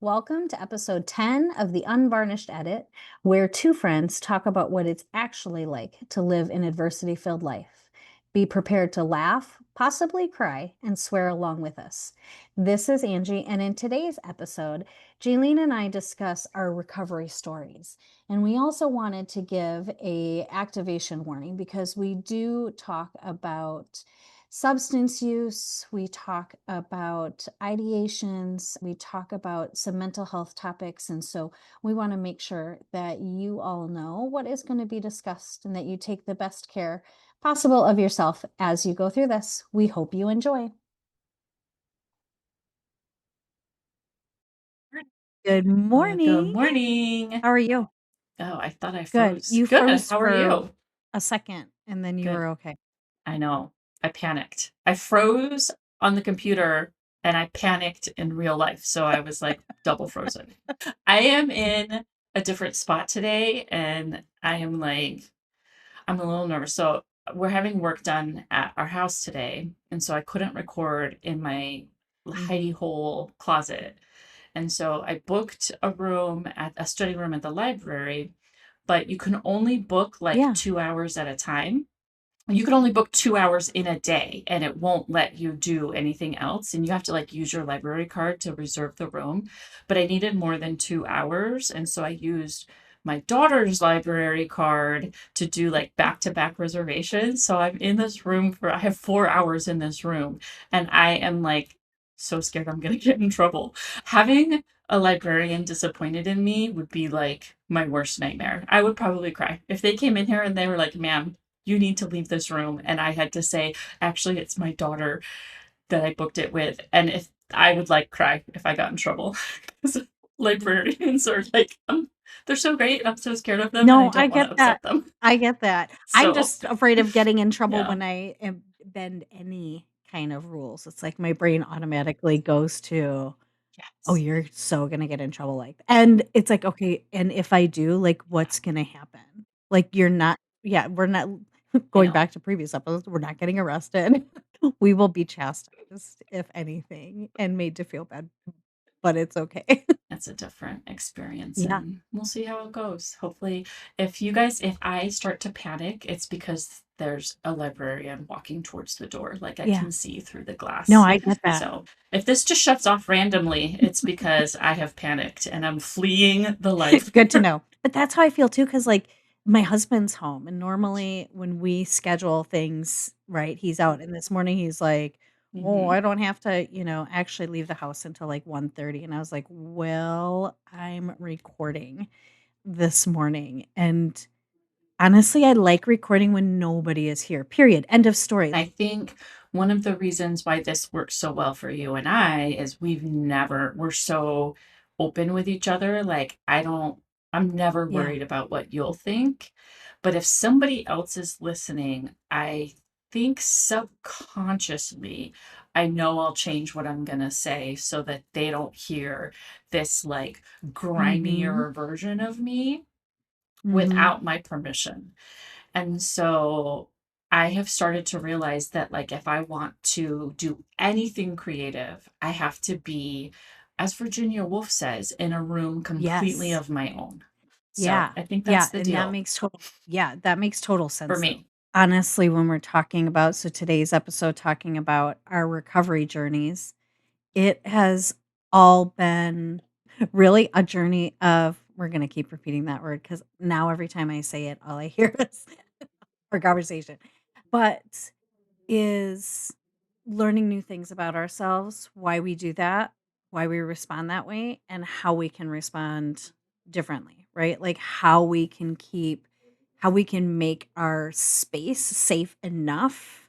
Welcome to episode 10 of the Unvarnished Edit, where two friends talk about what it's actually like to live an adversity filled life. Be prepared to laugh, possibly cry, and swear along with us. This is Angie, and in today's episode, Jaelene and I discuss our recovery stories. And we also wanted to give a activation warning because we do talk about substance use, we talk about ideations, we talk about some mental health topics. And so we want to make sure that you all know what is going to be discussed and that you take the best care possible of yourself as you go through this. We hope you enjoy. Good Good morning. morning. How are you? Oh, I thought I Good. froze. You Good. froze How are for you? a second and then you Good. were okay. I know. I panicked. I froze on the computer and I panicked in real life. So I was like double frozen. I am in a different spot today and I'm a little nervous. So we're having work done at our house today. And so I couldn't record in my hidey Mhm. hole closet. And so I booked a study room at the library, but you can only book like Yeah. 2 hours at a time. You can only book 2 hours in a day and it won't let you do anything else. And you have to like use your library card to reserve the room. But I needed more than 2 hours. And so I used my daughter's library card to do like back to back reservations. So I have 4 hours in this room and I am like so scared I'm going to get in trouble. Having a librarian disappointed in me would be like my worst nightmare. I would probably cry. If they came in here and they were like, ma'am, you need to leave this room. And I had to say, actually, it's my daughter that I booked it with. And if I would like cry if I got in trouble. Because librarians are like, they're so great. I'm so scared of them and I No, I don't want get to that. upset them. I get that. I'm So, just afraid of getting in trouble yeah. when I bend any kind of rules. It's like my brain automatically goes to, "Oh, Yes. you're so gonna get in trouble like." And it's like, "Okay, and if I do, like, what's gonna happen?" Like, you're not yeah, we're not I going know. back to previous episodes, we're not getting arrested. We will be chastised, if anything, and made to feel bad, but it's okay. It's a different experience Yeah. and we'll see how it goes. Hopefully, if I start to panic, it's because there's a librarian walking towards the door. Like I Yeah. can see through the No, glass. I get that. So if this just shuts off randomly, it's because I have panicked and I'm fleeing the Good to library. know. But that's how I feel too, because like, my husband's home, and normally when we schedule things, right, he's out, and this morning he's like, "Oh, Hmm. I don't have to, actually leave the house until, like, 1:30." And I was like, "Well, I'm recording this morning." And honestly, I like recording when nobody is here, period, end of story. I think one of the reasons why this works so well for you and I is we're so open with each other. I'm never Yeah. worried about what you'll think. But if somebody else is listening, I think subconsciously, I know I'll change what I'm going to say so that they don't hear this like Mhm. grimier version of me Mhm. without my permission. And so I have started to realize that, like, if I want to do anything creative, I have to be, as Virginia Woolf says, in a room completely Yes. of my own. So Yeah. I think Yeah, that's the and deal that makes total for sense, though. me. Honestly, when we're talking about today's episode talking about our recovery journeys, it has all been really a journey of we're gonna keep repeating that word because now every time I say it, all I hear is our conversation. But is learning new things about ourselves, why we do that, why we respond that way, and how we can respond differently, right? Like how we can make our space safe enough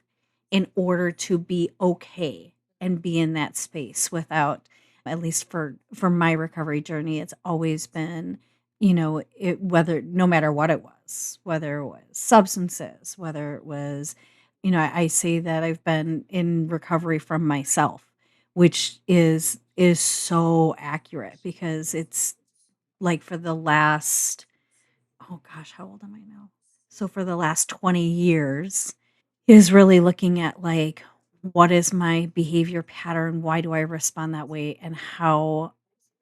in order to be okay and be in that space without, at least for my recovery journey, it's always been, whether no matter what it was, whether it was substances, whether it was, I say that I've been in recovery from myself, which is so accurate because it's like for the last, oh gosh, how old am I now? So for the last 20 years is really looking at like what is my behavior pattern? Why do I respond that way? And how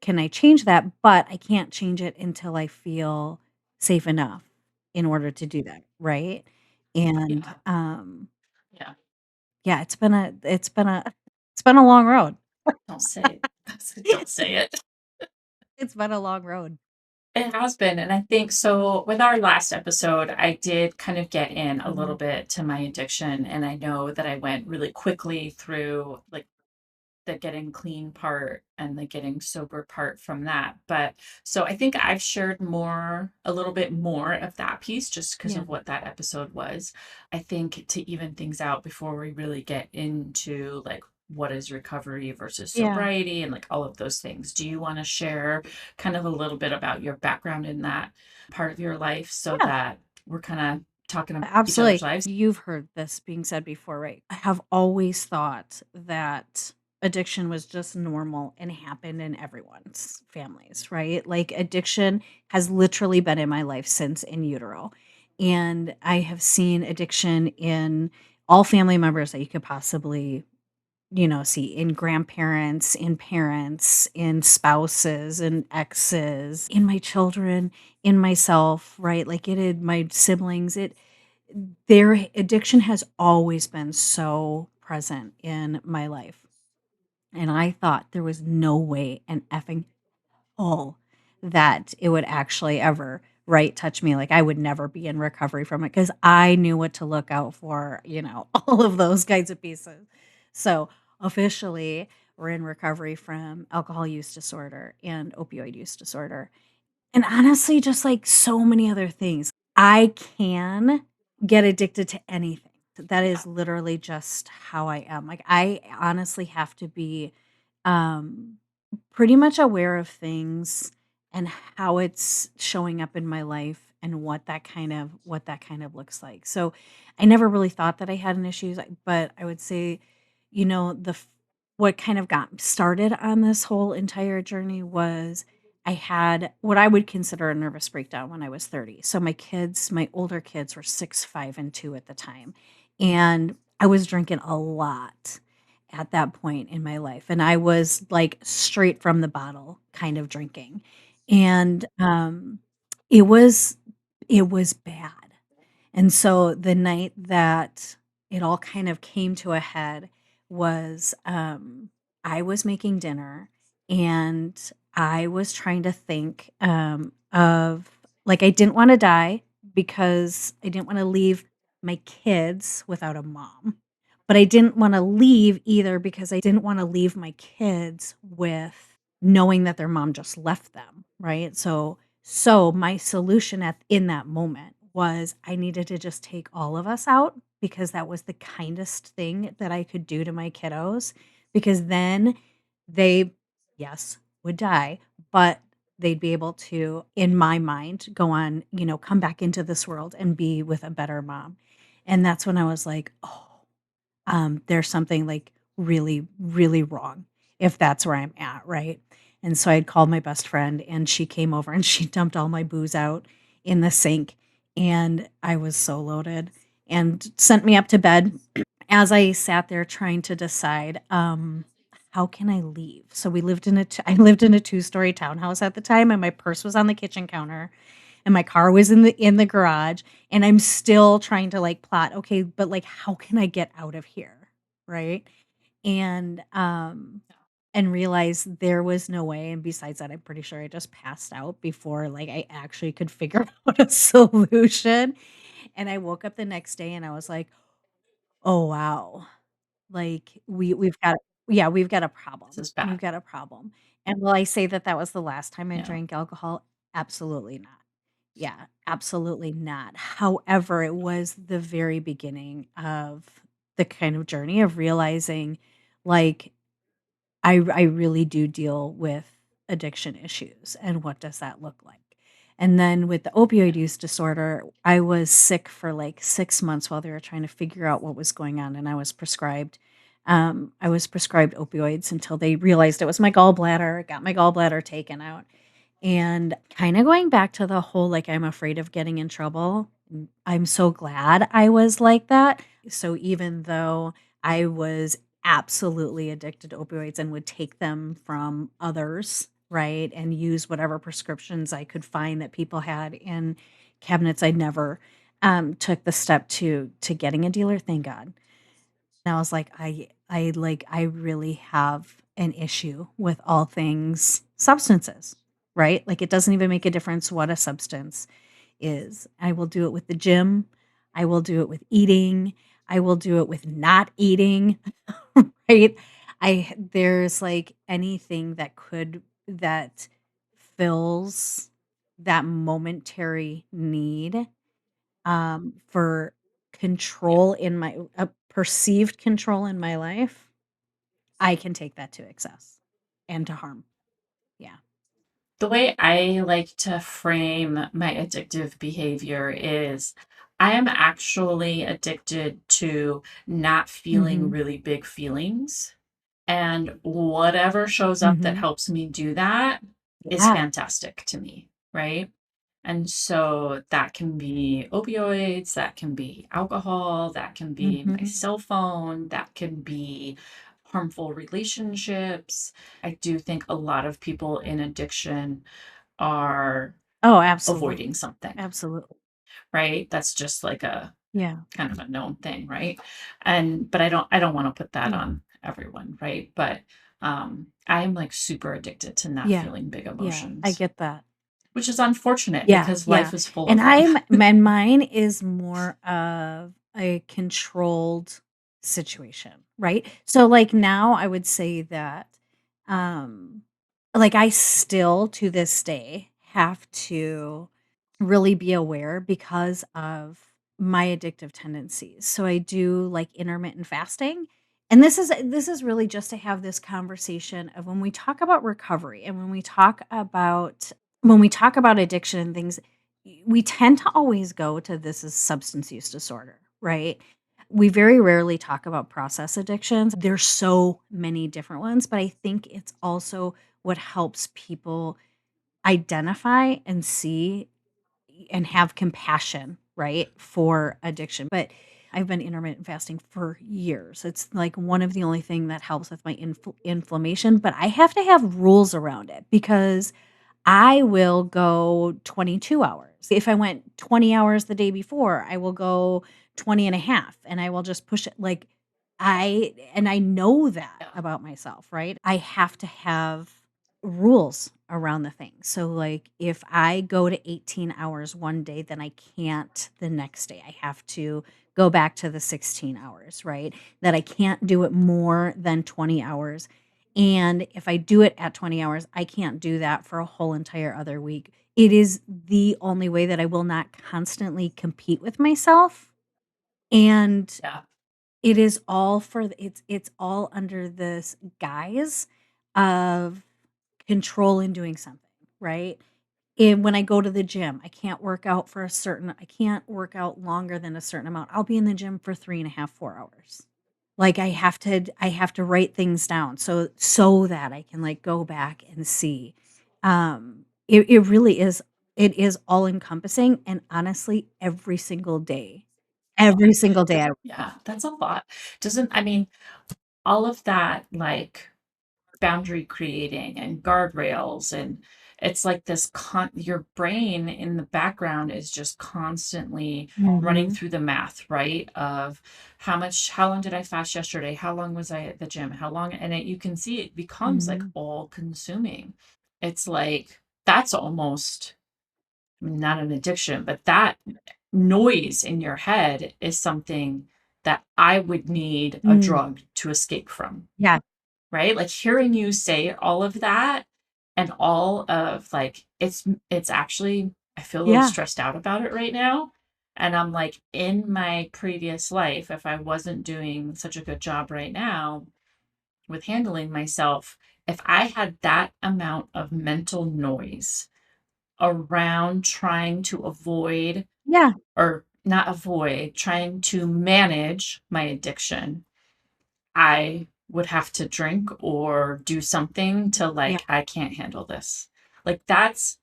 can I change that? But I can't change it until I feel safe enough in order to do that, right? And, Yeah. Yeah. yeah, it's been a long road. Don't say it. Don't say it. It's been a long road. It has been. And I think so with our last episode, I did kind of get in a little Mhm. bit to my addiction. And I know that I went really quickly through like the getting clean part and the getting sober part from that. But so I think I've shared a little bit more of that piece just because Yeah. of what that episode was. I think to even things out before we really get into like what is recovery versus Yeah. sobriety and like all of those things. Do you want to share kind of a little bit about your background in that part of your life so Yeah. that we're kind of talking about each other's Absolutely. lives? You've heard this being said before, right? I have always thought that addiction was just normal and happened in everyone's families, right? Like addiction has literally been in my life since in utero. And I have seen addiction in all family members that you could possibly, see in grandparents, in parents, in spouses, in exes, in my children, in myself, right? Like it in my siblings. Their addiction has always been so present in my life, and I thought there was no way in effing hell that it would actually ever, right, touch me, like, I would never be in recovery from it because I knew what to look out for, all of those kinds of pieces. So, officially, we're in recovery from alcohol use disorder and opioid use disorder. And honestly, just like so many other things, I can get addicted to anything. That Yeah. is literally just how I am. Like I honestly have to be um pretty much aware of things and how it's showing up in my life and what that kind of looks like. So I never really thought that I had an issue, but I would say, what kind of got started on this whole entire journey was I had what I would consider a nervous breakdown when I was 30. So my older kids were 6, 5, and 2 at the time. And I was drinking a lot at that point in my life. And I was like straight from the bottle kind of drinking. And it was it was bad. And so the night that it all kind of came to a head was I was making dinner and I was trying to think of like I didn't want to die because I didn't want to leave my kids without a mom. But I didn't want to leave either because I didn't want to leave my kids with knowing that their mom just left them, right? So my solution in that moment was I needed to just take all of us out because that was the kindest thing that I could do to my kiddos because then they, yes, would die, but they'd be able to, in my mind, go on, come back into this world and be with a better mom. And that's when I was like, oh, there's something like really, really wrong if that's where I'm at, right? And so I'd called my best friend and she came over and she dumped all my booze out in the sink. And I was so loaded and sent me up to bed as I sat there trying to decide, how can I leave? So I lived in a 2-story townhouse at the time and my purse was on the kitchen counter and my car was in the garage and I'm still trying to like plot, okay, but like how can I get out of here? Right? And and realize there was no way. And besides that, I'm pretty sure I just passed out before like I actually could figure out a solution. And I woke up the next day and I was like, oh wow. Like we've got yeah, we've got a This problem. is We've bad. got a problem. And will I say that that was the last time I Yeah. drank alcohol? Absolutely not. Yeah, absolutely not. However, it was the very beginning of the kind of journey of realizing like I really do deal with addiction issues and what does that look like? And then with the opioid use disorder, I was sick for like 6 months while they were trying to figure out what was going on and I was prescribed opioids until they realized it was my gallbladder, got my gallbladder taken out. And kinda going back to the whole, like, I'm afraid of getting in trouble, I'm so glad I was like that. So even though I was absolutely addicted to opioids and would take them from others, right? And use whatever prescriptions I could find that people had in cabinets. I never took the step to getting a dealer, thank God. And I was like, I really have an issue with all things substances, right? Like it doesn't even make a difference what a substance is. I will do it with the gym. I will do it with eating. I will do it with not eating, right? There's like anything that fills that momentary need for Yeah. control in my perceived control in my life, I can take that to excess and to harm. Yeah. The way I like to frame my addictive behavior is I am actually addicted to not feeling Mhm. really big feelings. And whatever shows up that Mhm. helps me do that is Yeah. fantastic to me, right? And so that can be opioids, that can be alcohol, that can be my Mhm. cell phone, that can be harmful relationships. I do think a lot of people in addiction are Oh, avoiding absolutely. something, Absolutely. right? That's just like a Yeah. kind of a known thing, right? And but I don't want to put that Yeah. on everyone, right? But I am like super addicted to not Yeah. feeling big Yeah. I emotions, get that. which is unfortunate Yeah. because Yeah. life is full And of them. mine is more of a controlled situation, right? So like now I would say that um like I still to this day have to really be aware because of my addictive tendencies. So I do like intermittent fasting. And this is really just to have this conversation of when we talk about recovery and when we talk about addiction and things, we tend to always go to this is substance use disorder, right? We very rarely talk about process addictions. There's so many different ones, but I think it's also what helps people identify and see and have compassion, right, for addiction. But I've been intermittent fasting for years. It's like one of the only thing that helps with my inflammation, but I have to have rules around it because I will go 22 hours. If I went 20 hours the day before, I will go 20 and a half, and I will just push it like I know that Yeah. about myself, right? I have to have rules around the thing. So like if I go to 18 hours one day, then I can't the next day. I have to go back to the 16 hours, right? That I can't do it more than 20 hours. And if I do it at 20 hours, I can't do that for a whole entire other week. It is the only way that I will not constantly compete with myself. And Yeah. it is all for it's all under this guise of control in doing something, right? And when I go to the gym, I can't work out longer than a certain amount. I'll be in the gym for 3.5, 4 hours. Like I have to write things down so that I can like go back and see. It really is it is all encompassing and honestly every single day Yeah. That's a lot. Doesn't, I mean, all of that like boundary creating and guardrails and it's like this your brain in the background is just constantly running Mhm. through the math, right, of how long did I fast yesterday, how long was I at the gym, how long, and you can see it becomes like Mhm. all consuming. It's like that's almost not an addiction, but that noise in your head is something that I would need a Mm. drug to escape from, Yeah. right? Like hearing you say all of that and all of like it's actually I feel a little Yeah. stressed out about it right now. And I'm like in my previous life, if I wasn't doing such a good job right now with handling myself, if I had that amount of mental noise around trying to avoid Yeah. or not avoid, trying to manage my addiction, I would have to drink or do something to Yeah. like, I can't handle this. Like, that's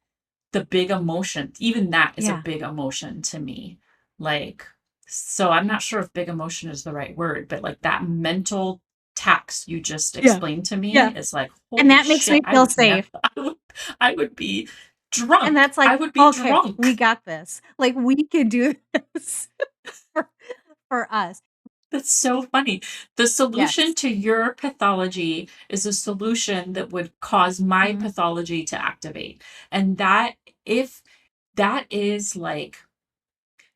the big emotion. Even that is a Yeah. big emotion to me. Like, so I'm not sure if big emotion is the right word, but like that mental hacks you just Yeah. explained to me Yeah. is like, And holy that makes me shit, I feel would never, safe. I would be And drunk. that's like, I would be okay, we drunk. got this. Like we can do this for, for us. That's so funny. The solution Yes. to your pathology is a solution that would cause my Mhm. pathology to activate. And if that is like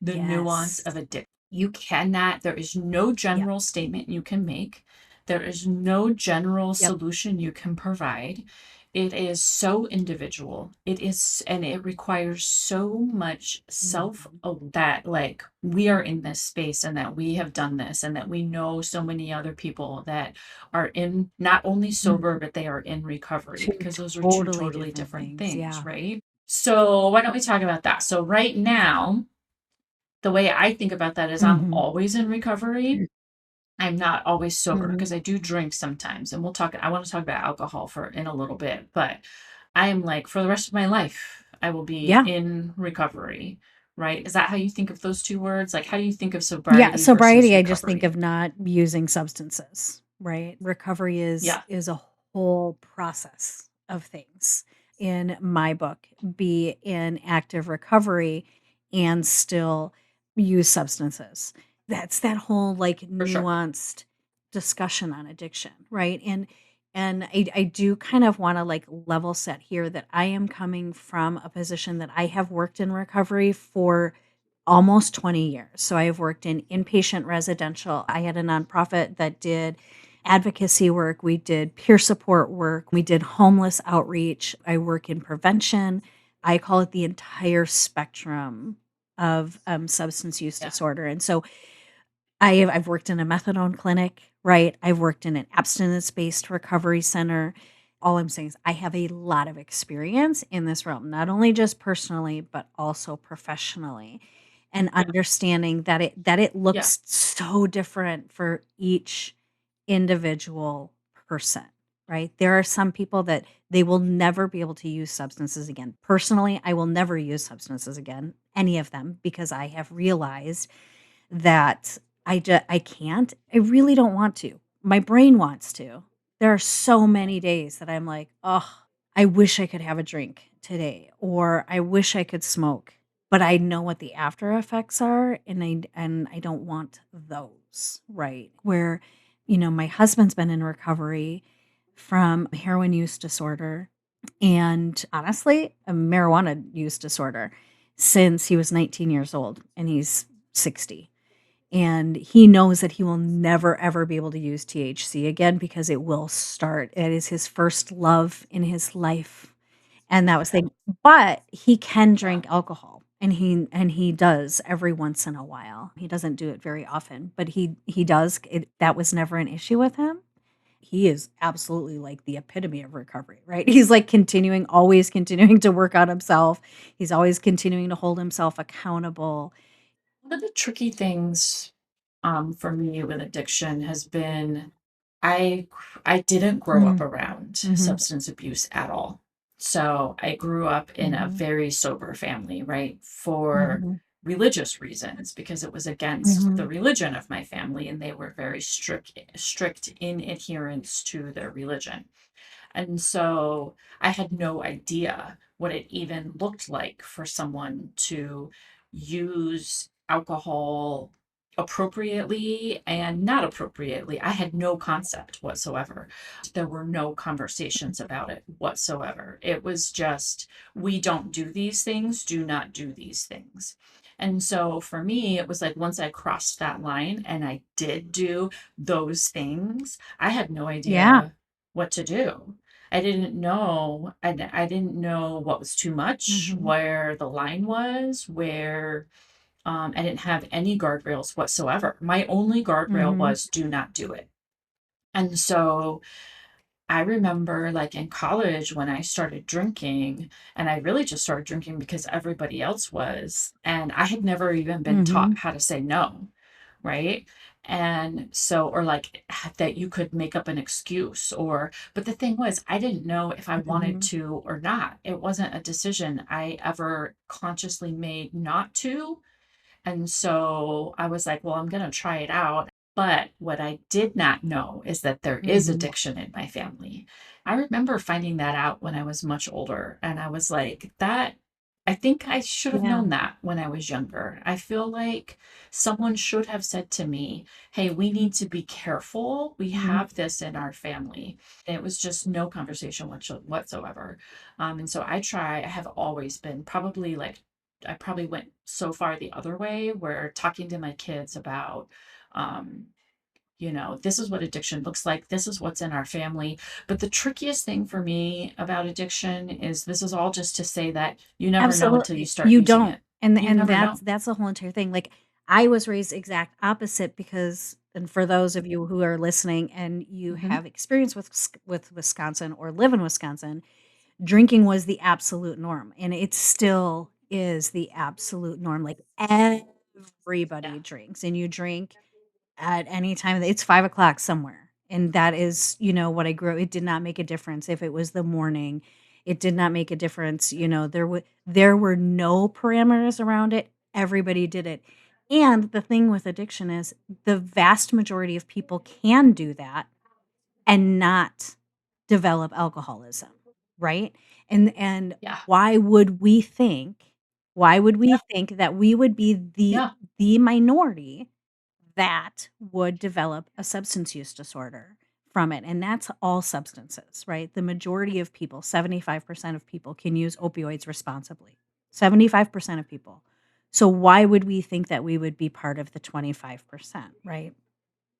the nuance Yes. of addiction. You cannot, there is no Yep. general statement you can make. There is no general Yep. solution you can provide. It is so individual. It is, and it requires so much self Mhm. that like we are in this space and that we have done this and that we know so many other people that are in not only sober, Mhm. but they are in recovery Two because those are two totally totally different different things. things, Yeah. right? So why don't we talk about that? So right now, the way I think about that is I'm Mhm. always in recovery. I'm not always sober Mhm. because I do drink sometimes. And I want to talk about alcohol for in a little bit, but I am like for the rest of my life, I will be Yeah. in recovery, right? Is that how you think of those two words? Like how do you think of Yeah, sobriety versus sobriety, I just think recovery? of not using substances, right? Recovery Yeah, is a whole process of things. In my book, be in active recovery and still use substances. That's that whole like for sure. nuanced discussion on addiction, right? And I do kind of want to like level set here that I am coming from a position that I have worked in recovery for almost 20 years. So I've worked in inpatient residential. I had a nonprofit that did advocacy work. We did peer support work. We did homeless outreach. I work in prevention. I call it the entire spectrum of substance use Yeah, disorder. And so I've worked in a methadone clinic, right? I've worked in an abstinence-based recovery center. All I'm saying is I have a lot of experience in this realm, not only just personally, but also professionally. And yeah, understanding that it yeah. looks so different for each individual person, right? There are some people that they will never be able to use substances again. Personally, I will never use substances again, any of them, because I have realized that I can't. I really don't want to. My brain wants to. There are so many days that I'm like, "Oh, I wish I could have a drink today," or "I wish I could smoke." But I know what the after effects are, and I don't want those, right? Where, my husband's been in recovery from heroin use disorder and honestly, a marijuana use disorder since he was 19 years old and he's 60. And he knows that he will never ever be able to use THC again because it will start. It is his first love in his life. And that was the thing. But he can Yeah. drink alcohol and he does every once in a while. He doesn't do it very often, but he does. That was never an issue with him. He is absolutely like the epitome of recovery, right? He's like always continuing to work on himself. He's always continuing to hold himself accountable. One of the tricky things for me with addiction has been I didn't grow up Mm, around mhm, substance abuse at all. So I grew up in a mhm, very sober family, right? For mhm, religious reasons because it was against the mhm, religion of my family and they were very strict in adherence to their religion. And so I had no idea what it even looked like for someone to use alcohol appropriately and not appropriately. I had no concept whatsoever. There were no conversations about it whatsoever. It was just, we don't do these things, do not do these things. And so for me, it was like once I crossed that line and I did do those things, I had no yeah, idea what to do. I didn't know what was too much, mhm, where the line was, where I didn't have any guardrails whatsoever. My only guardrail mhm, was do not do it. And so I remember like in college when I started drinking, and I really just started drinking because everybody else was, and I had never even been taught mhm, how to say no, right? And so, or like that you could make up an excuse, but the thing was, I didn't know if I wanted mhm. to or not. It wasn't a decision I ever consciously made not to. And so I was like, well, I'm going to try it out. But what I did not know is that there is Mhm. addiction in my family. I remember finding that out when I was much older, and I was like, that I think I should have Yeah. known that when I was younger. I feel like someone should have said to me, "Hey, we need to be careful. We Mhm. have this in our family." And it was just no conversation whatsoever. And so I have always been probably like, I probably went so far the other way where talking to my kids about, um, this is what addiction looks like. This is what's in our family. But the trickiest thing for me about addiction is this is all just to say that you never know until you Absolutely. start You using don't. it. You And never know. that's the whole entire thing. Like, I was raised exact opposite because, and for those of you who are listening and you Hmm. have experience with Wisconsin or live in Wisconsin, drinking was the absolute norm, and it still is the absolute norm. Like, Yeah. everybody drinks, and you drink at any time. It's 5 o'clock somewhere, and that is, what I grew. It did not make a difference if it was the morning. It did not make a difference. There were no parameters around it. Everybody did it. And the thing with addiction is the vast majority of people can do that and not develop alcoholism, right? And Yeah. why would we Yeah. think that we would be the Yeah. the minority that would develop a substance use disorder from it? And that's all substances, right? The majority of people, 75% of people, can use opioids responsibly. 75% of people. So why would we think that we would be part of the 25%, right?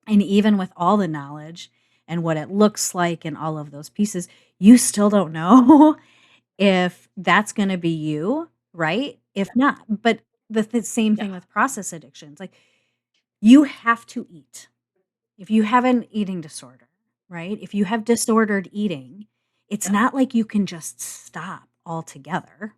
And even with all the knowledge and what it looks like and all of those pieces, you still don't know if that's gonna be you, right? If not, but the same Yeah. thing with process addictions. Like, you have to eat. If you have an eating disorder, right? If you have disordered eating, it's Yeah. not like you can just stop altogether,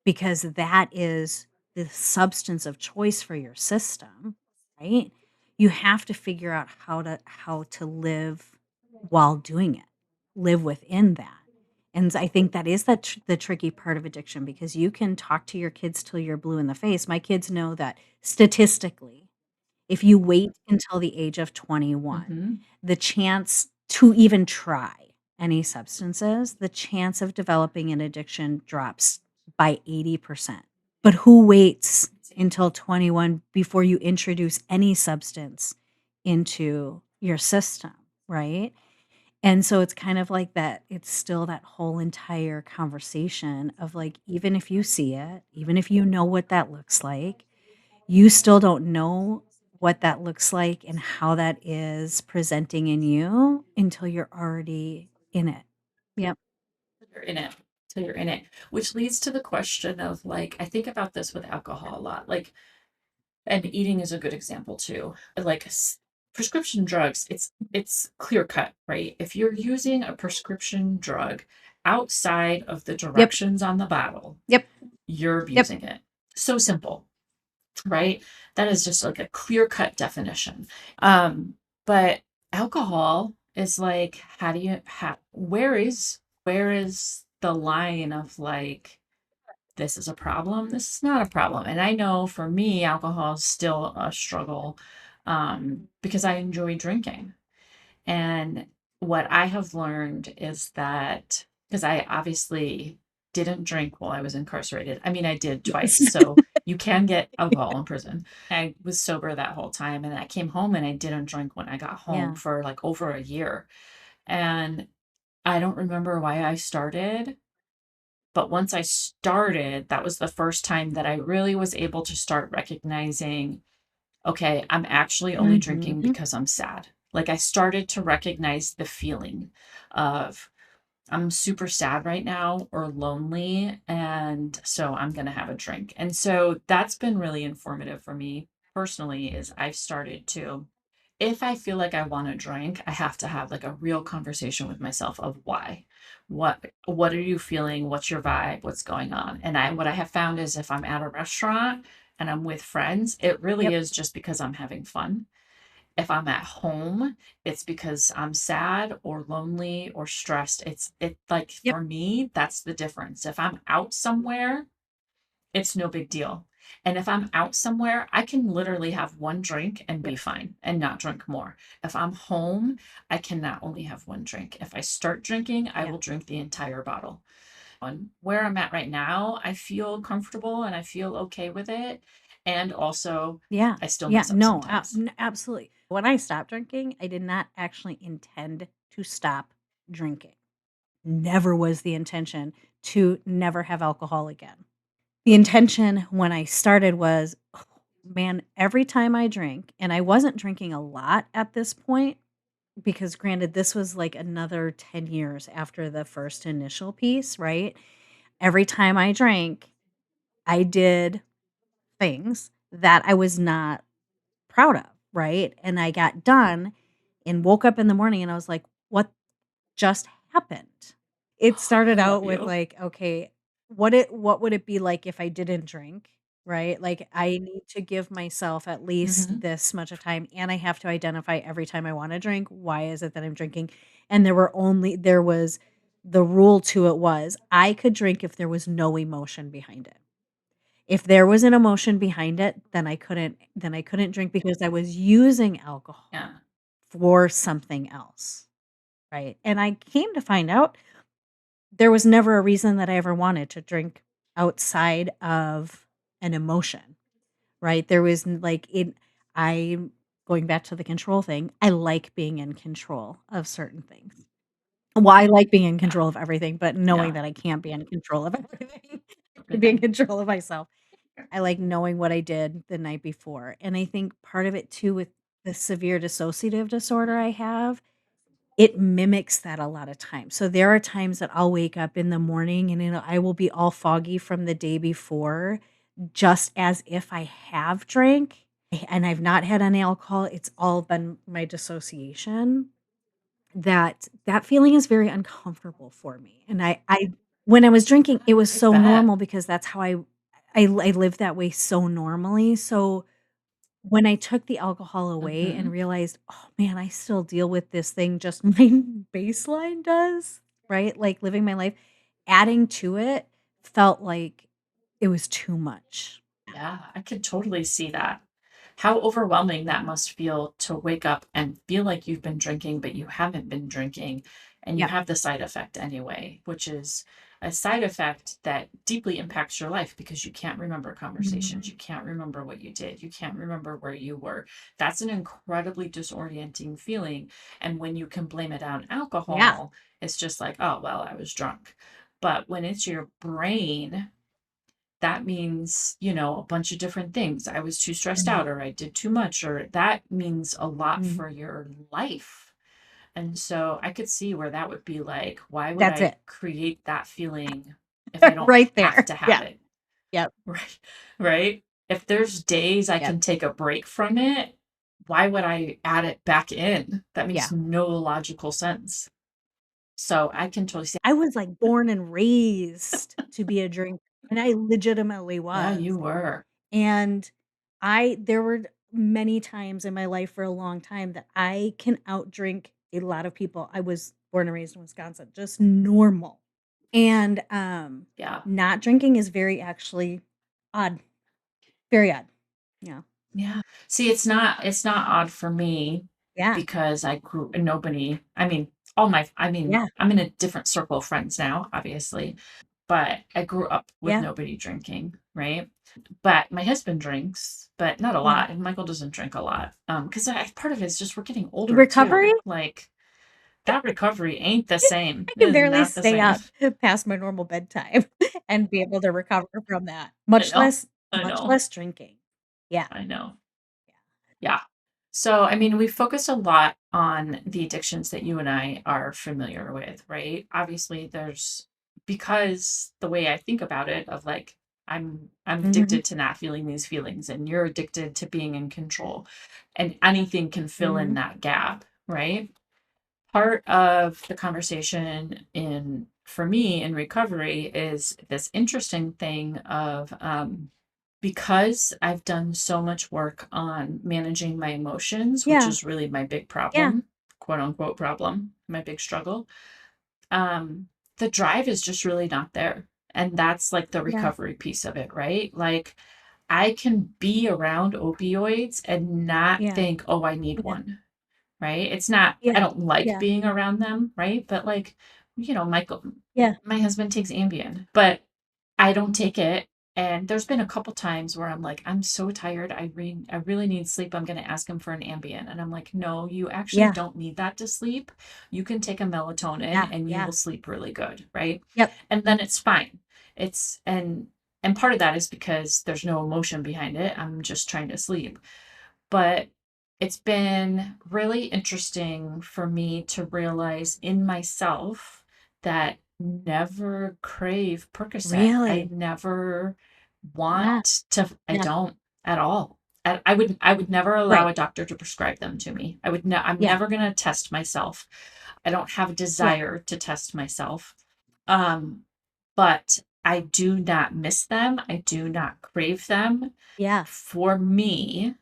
because that is the substance of choice for your system, right? You have to figure out how to live while doing it, live within that. And I think that is the tricky part of addiction, because you can talk to your kids till you're blue in the face. My kids know that statistically, if you wait until the age of 21, Hmm. the chance to even try any substances, the chance of developing an addiction drops by 80%. But who waits until 21 before you introduce any substance into your system, right? And so it's kind of like that. It's still that whole entire conversation of, like, even if you see it, even if you know what that looks like, you still don't know what that looks like and how that is presenting in you until you're already in it. Yep. You're in it. Till you're in it. Which leads to the question of, like, I think about this with alcohol a lot. Like, and eating is a good example too. Like, prescription drugs, it's clear cut, right? If you're using a prescription drug outside of the Yep. directions on the bottle, Yep. you're Yep. abusing it. So simple, right? That is just like a clear cut definition. Um, but alcohol is like, how do you where is the line of, like, this is a problem, this is not a problem? And I know for me, alcohol is still a struggle, because I enjoy drinking. And what I have learned is that, because I obviously didn't drink while I was incarcerated. I mean, I did twice. Yes. So you can get alcohol in prison. I was sober that whole time. And I came home and I didn't drink when I got home Yeah. for like over a year. And I don't remember why I started. But once I started, that was the first time that I really was able to start recognizing, okay, I'm actually only drinking Mhm. because I'm sad. Like, I started to recognize the feeling of, I'm super sad right now or lonely, and so I'm going to have a drink. And so that's been really informative for me personally, is I've started to, if I feel like I want to drink, I have to have like a real conversation with myself of why. What are you feeling? What's your vibe? What's going on? And what I have found is, if I'm at a restaurant and I'm with friends, it really Yep. is just because I'm having fun. If I'm at home, it's because I'm sad or lonely or stressed. Like, Yep. for me, that's the difference. If I'm out somewhere, it's no big deal. And if I'm out somewhere, I can literally have one drink and Yep. be fine and not drink more. If I'm home, I cannot only have one drink. If I start drinking, I Yeah. will drink the entire bottle. On where I'm at right now, I feel comfortable and I feel okay with it. And also, Yeah. I still Yeah. mess up No, sometimes. absolutely. When I stopped drinking, I did not actually intend to stop drinking. Never was the intention to never have alcohol again. The intention when I started was, oh, man, every time I drink, and I wasn't drinking a lot at this point, because granted, this was like another 10 years after the first initial piece, right? Every time I drank, I did things that I was not proud of, right? And I got done and woke up in the morning and I was like, what just happened? It started I love out with you. like, okay, what would it be like if I didn't drink? Right? Like I need to give myself at least Hmm. this much of time and I have to identify every time I want to drink, why is it that I'm drinking? And there was the rule to it was I could drink if there was no emotion behind it. If there was an emotion behind it, then I couldn't drink because I was using alcohol Yeah. for something else, right? And I came to find out there was never a reason that I ever wanted to drink outside of an emotion, right? There was like it I going back to the control thing, I like being in control of certain things. Well, I like being in Yeah. control of everything, but knowing Yeah. that I can't be in control of everything, to be in Everything. control of myself. I like knowing what I did the night before, and I think part of it too with the severe dissociative disorder I have, it mimics that a lot of times. So there are times that I'll wake up in the morning and, I will be all foggy from the day before, just as if I have drank and I've not had any alcohol. It's all been my dissociation. That feeling is very uncomfortable for me. And I when I was drinking, it was I so bet. normal because that's how I live that way so normally. So when I took the alcohol away and Hmm. realized, "Oh, man, I still deal with this thing just my baseline does," right? Like, living my life, adding to it felt like it was too much. Yeah, I could totally see that. How overwhelming that must feel to wake up and feel like you've been drinking, but you haven't been drinking, and you Yep. have the side effect anyway, which is a side effect that deeply impacts your life because you can't remember conversations. Mhm. You can't remember what you did. You can't remember where you were. That's an incredibly disorienting feeling. And when you can blame it on Yeah. alcohol, it's just like, oh, well, I was drunk. But when it's your brain, that means, a bunch of different things. I was too stressed Mhm. out, or I did too much, or that means a lot Mhm. for your life. And so I could see where that would be like, why would That's I it. create that feeling if I don't Right have there. to have Yeah. it? Yep. Right. Right. If there's days I Yep. can take a break from it, why would I add it back in? That Yeah. makes no logical sense. So I can totally see. I was, like, born and raised to be a drinker, and I legitimately Yeah, you was. were. And I there were many times in my life for a long time that I can outdrink a lot of people. I was born and raised in Wisconsin, just normal. And, Yeah. not drinking is very actually odd, very odd. Yeah. Yeah. See, it's not odd for me Yeah. because I grew nobody I mean, all my I mean, Yeah. I'm in a different circle of friends now, obviously, but I grew up with Yeah. nobody drinking, right? But my husband drinks, but not a Yeah. lot, and Michael doesn't drink a lot. Because part of it is just we're getting older Recovery? too. Like, that recovery ain't the same. I It can is barely not the stay same. up past my normal bedtime and be able to recover from that, I know. I much know. less drinking. Yeah. I know. Yeah. So, I mean, we focused a lot on the addictions that you and I are familiar with, right? Obviously, because the way I think about it of like I'm Mhm. addicted to not feeling these feelings and you're addicted to being in control and anything can fill in Mhm. that gap, right? Part of the conversation in for me in recovery is this interesting thing of because I've done so much work on managing my emotions, which Yeah. is really my big Yeah. problem, quote unquote problem, my big struggle. The drive is just really not there. And that's like the Yeah. recovery piece of it, right? Like I can be around opioids and not Yeah. think, "Oh, I need Yeah. one." Right? It's not I Yeah. don't like Yeah. being around them, right? But, like, Michael Yeah. my husband takes Ambien, but I don't take it, and there's been a couple times where I'm like, "I'm so tired, I really need sleep, I'm gonna ask him for an Ambien," and I'm like, "No, you actually Yeah. don't need that to sleep. You can take a melatonin Yeah. and you Yeah. will sleep really good," right? Yep. And then it's fine. It's and part of that is because there's no emotion behind it, I'm just trying to sleep. But it's been really interesting for me to realize in myself that never crave Percocet. I Really? never Yeah. want to I Yeah. don't at all. I would never allow Right. a doctor to prescribe them to me. I'm Yeah. never going to test myself. I don't have a Yeah. desire to test myself. Um but I do not miss them. I do not crave them. Yeah. For me,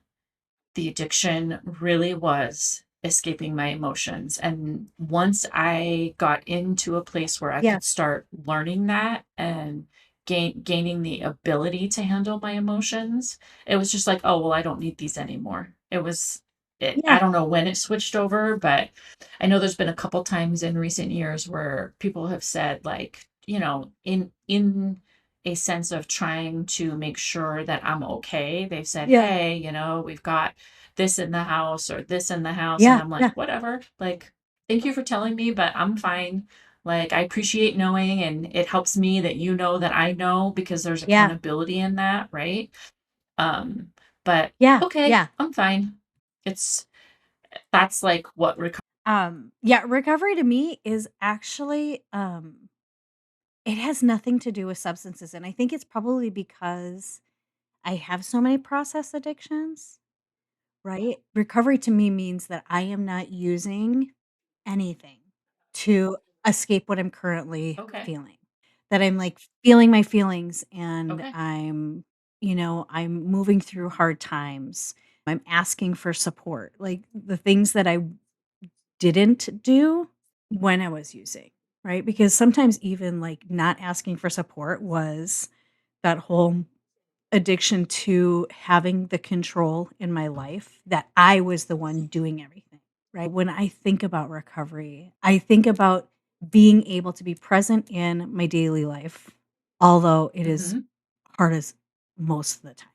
the addiction really was escaping my emotions. And once I got into a place where I Yeah. could start learning that and gaining the ability to handle my emotions, it was just like, oh, well, I don't need these anymore. I Yeah. don't know when it switched over, but I know there's been a couple times in recent years where people have said, like, in a sense of trying to make sure that I'm okay, they've said, Yeah. hey, we've got this in the house or this in the house. And Yeah. I'm like, Yeah. whatever. Like, thank you for telling me, but I'm fine. Like, I appreciate knowing, and it helps me that you know that I know because there's Yeah. accountability in that, right? Um, but Yeah. okay, Yeah. I'm fine. It's that's like what recovery. Yeah, recovery to me is actually it has nothing to do with substances, and I think it's probably because I have so many process addictions, right? Recovery to me means that I am not using anything to escape what I'm currently Okay, feeling. That I'm like feeling my feelings and okay, I'm moving through hard times. I'm asking for support. Like the things that I didn't do when I was using, right? Because sometimes even like not asking for support was that whole addiction to having the control in my life that I was the one doing everything, right? When I think about recovery, I think about being able to be present in my daily life, although it is hmm. hard as most of the time.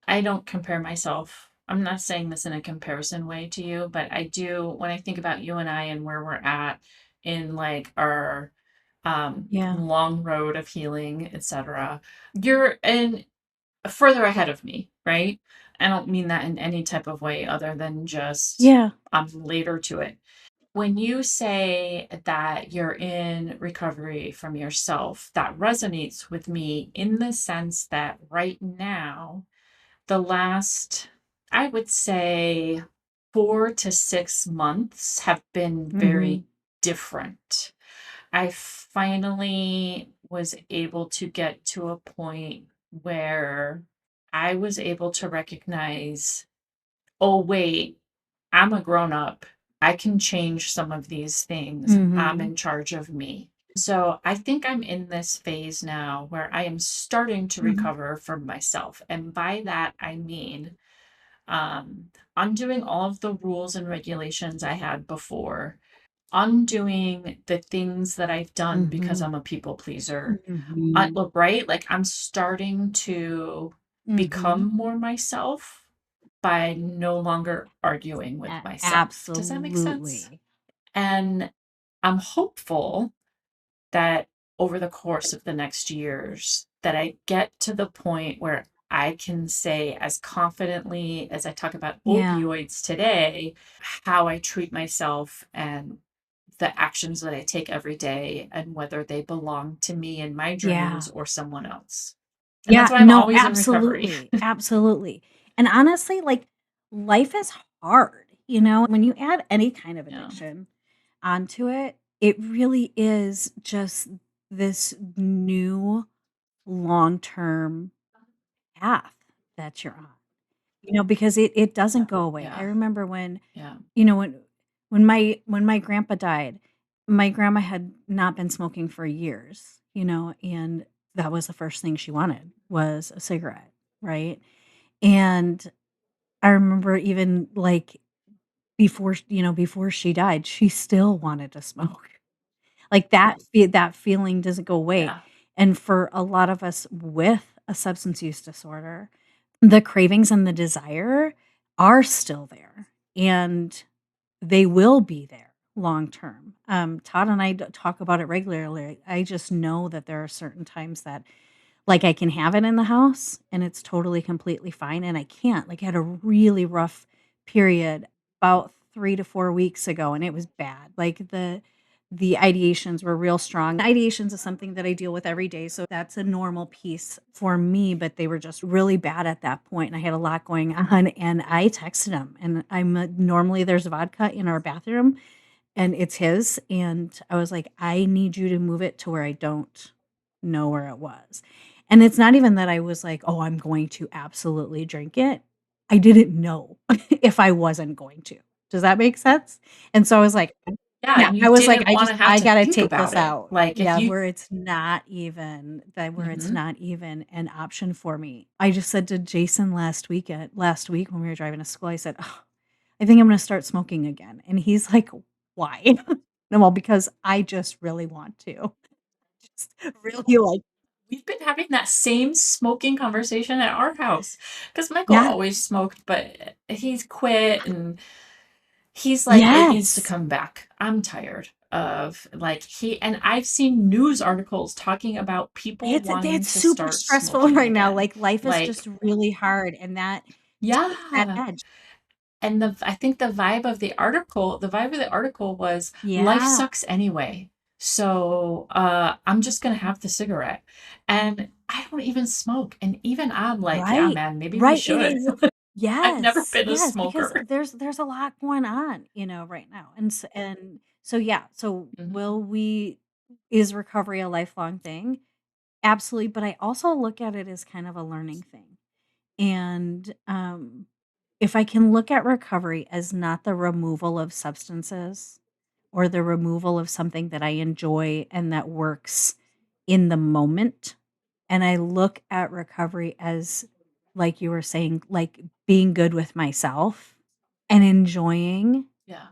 I don't compare myself. I'm not saying this in a comparison way to you, but I do when I think about you and I and where we're at in like our Yeah. long road of healing, etc. You're in further ahead of me, right? I don't mean that in any type of way other than just Yeah. I'm later to it. When you say that you're in recovery from yourself, that resonates with me in the sense that right now, the last, I would say, 4 to 6 months have been Mhm. very different. I finally was able to get to a point where I was able to recognize, oh, wait, I'm a grown up. I can change some of these things. I'm Mhm. in charge of me. So I think I'm in this phase now where I am starting to Mhm. recover from myself. And by that, I mean undoing all of the rules and regulations I had before, undoing the things that I've done because Mhm. I'm a people pleaser. Mhm. Look, right? Like I'm starting to become Mhm. more myself by no longer arguing with myself. Does that make sense? Absolutely. And I'm hopeful that over the course of the next years that I get to the point where I can say as confidently as I talk about Yeah. opioids today, how I treat myself and the actions that I take every day and whether they belong to me in my Yeah. dreams or someone else. And that's Yeah, why I'm no, always in recovery. absolutely, absolutely. And honestly, like, life is hard, when you add any kind of Yeah. addiction onto it, it really is just this new long-term path that you're on, because it doesn't go away. I Yeah. remember when Yeah. You know, when my grandpa died, my grandma had not been smoking for years, and that was the first thing she wanted was a cigarette, right? And I remember even, like, before she died, she still wanted to smoke. Like, that feeling doesn't go away, Yeah. and for a lot of us with a substance use disorder, the cravings and the desire are still there, and they will be there long term. Todd and I talk about it regularly. I just know that there are certain times that, like, I can have it in the house and it's totally completely fine, and I can't. Like, I had a really rough period about 3 to 4 weeks ago, and it was bad. Like, the ideations were real strong. Ideations is something that I deal with every day, so that's a normal piece for me, but they were just really bad at that point, and I had a lot going on, and I texted him, and normally there's vodka in our bathroom, and it's his, and I was like, "I need you to move it to where I don't know where it was." And it's not even that I was like, "Oh, I'm going to absolutely drink it." I didn't know if I wasn't going to. Does that make sense? And so I was like, Yeah, yeah, and I you was like, didn't wanna have I to gotta think take about this it. out." Like, if Yeah, you where it's Mhm. not even an option for me. I just said to Jason last week when we were driving to school, I said, "Oh, I think I'm gonna start smoking again." And he's like, "Why?" No, well, because I just really want to. Just really like We've been having that same smoking conversation at our house because Michael yeah. always smoked, but he's quit and he's like, "It needs to Yes. come back. I'm tired of, like," he and I've seen news articles talking about people wanting It's to super start stressful smoking right now, again. like, life is just Like, really hard, and that takes that yeah. edge. And I think the vibe of the article was life Yeah. sucks anyway. So I'm just gonna have the cigarette. And I don't even smoke. And even I'm like, yeah, Right. man, maybe we Right, it should. is I've never yes, been a yes, because smoker. there's a lot going on, right now, so yeah, so Mhm. will we is recovery a lifelong thing? Absolutely, but I also look at it as kind of a learning thing, and, if I can look at recovery as not the removal of substances or the removal of something that I enjoy and that works in the moment, and I look at recovery as, like you were saying, like being good with myself and enjoying Yeah.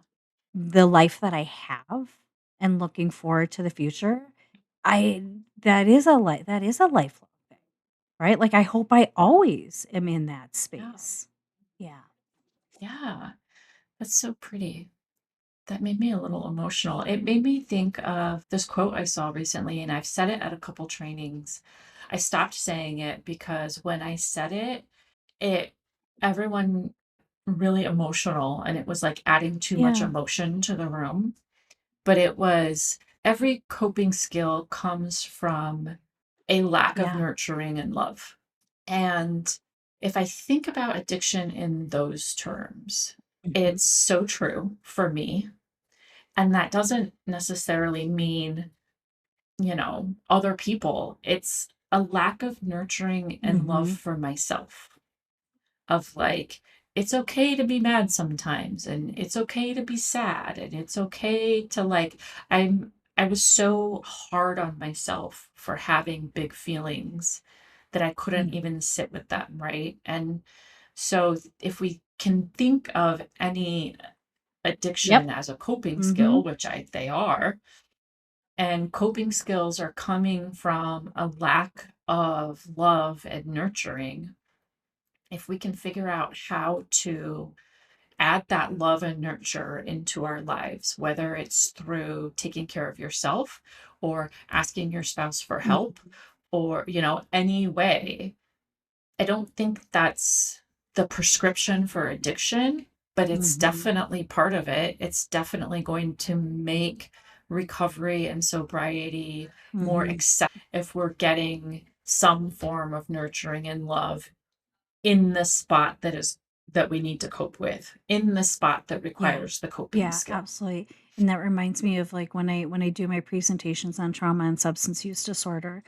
the life that I have and looking forward to the future. I that is a lifelong thing, right? Like I hope I always am in that Yeah. space. Yeah. Yeah. That's so pretty. That made me a little emotional. It made me think of this quote I saw recently, and I've said it at a couple trainings. I stopped saying it because when I said it everyone really emotional, and it was like adding too much Yeah. emotion to the room. But it was every coping skill comes from a lack of Yeah. nurturing and love. And if I think about addiction in those terms, Mhm. it's so true for me. And that doesn't necessarily mean, other people. It's a lack of nurturing and love Mhm. for myself. Of like, it's okay to be mad sometimes, and it's okay to be sad, and it's okay to like, I was so hard on myself for having big feelings that I couldn't Mhm. even sit with them, right? And so if we can think of any Yep. addiction as a coping skill, Mhm. which they are, and coping skills are coming from a lack of love and nurturing, if we can figure out how to add that love and nurture into our lives, whether it's through taking care of yourself or asking your spouse for help Mhm. or, any way, I don't think that's the prescription for addiction, but it's Mhm. definitely part of it. It's definitely going to make recovery and sobriety more Mhm. acceptable if we're getting some form of nurturing and love in the spot that we need to cope with, in the spot that Yeah. requires the coping Yeah, skill. absolutely. And that reminds me of like when I do my presentations on trauma and substance use disorder,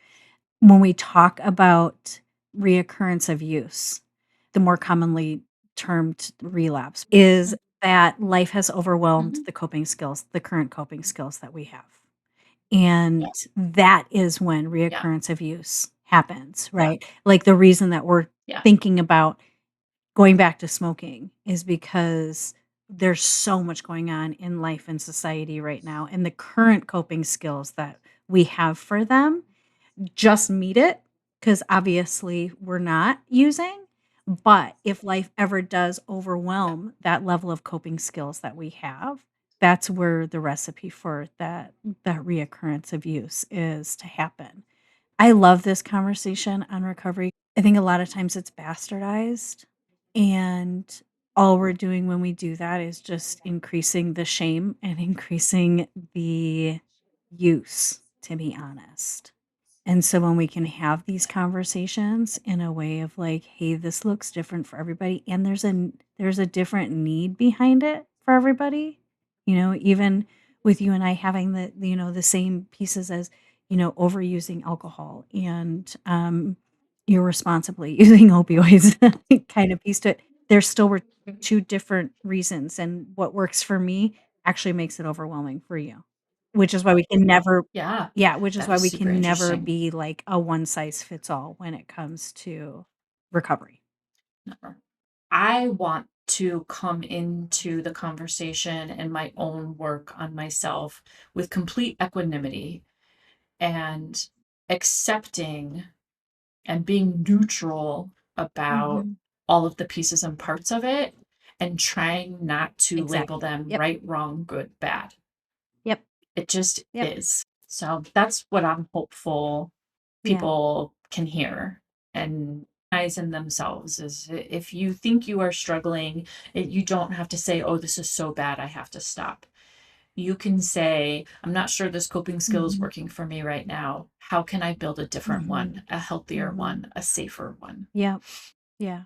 when we talk about reoccurrence of use, the more commonly termed relapse is Mm, that life has overwhelmed mhm. the coping skills, the current coping skills that we have. Yeah, And that is when yeah, reoccurrence of use happens, right? Like the reason that we're yeah, thinking about going back to smoking is because there's so much going on in life and society right now, and the current coping skills that we have for them just meet it, because obviously we're not using. But if life ever does overwhelm that level of coping skills that we have, that's where the recipe for that reoccurrence of use is to happen. I love this conversation on recovery. I think a lot of times it's bastardized, and all we're doing when we do that is just increasing the shame and increasing the use, to be honest. And so when we can have these conversations in a way of like, hey, this looks different for everybody, and there's a different need behind it for everybody, even with you and I having the same pieces as, overusing alcohol and irresponsibly using opioids kind of piece to it. There still were two different reasons, and what works for me actually makes it overwhelming for you, which is why we can never Yeah, yeah, which is that why is we super can never interesting. be like a one size fits all when it comes to recovery. Never. I want to come into the conversation and my own work on myself with complete equanimity and accepting and being neutral about Mhm. all of the pieces and parts of it and trying not to label Exactly. them Yep. right, wrong, good, bad. Yep. It just Yep. is. So that's what I'm hopeful Yeah. people can hear and recognize in themselves is if you think you are struggling, you don't have to say, oh, this is so bad, I have to stop. You can say, I'm not sure this coping skill is Mhm. working for me right now. How can I build a different Mhm. one, a healthier Mhm. one, a safer one? Yep. Yeah.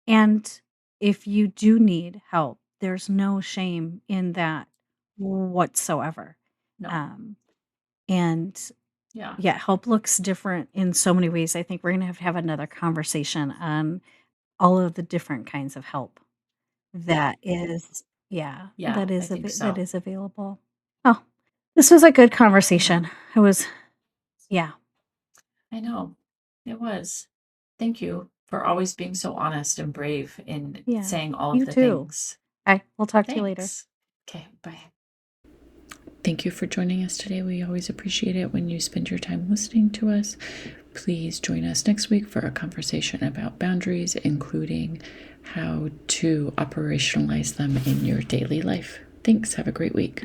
And if you do need help, there's no shame in that whatsoever. No. Um, and Yeah. yeah, help looks different in so many ways. I think we're gonna have to have another conversation on all of the different kinds of help that is yeah, Yeah, I think that so. is available. Oh, this was a good Yeah, conversation. It was yeah, I know. It was. Thank you for always being so honest and brave in yeah. saying all of You the too. things. I will talk to you later. Thanks. Okay, bye. Thank you for joining us today. We always appreciate it when you spend your time listening to us. Please join us next week for a conversation about boundaries, including how to operationalize them in your daily life. Thanks. Have a great week.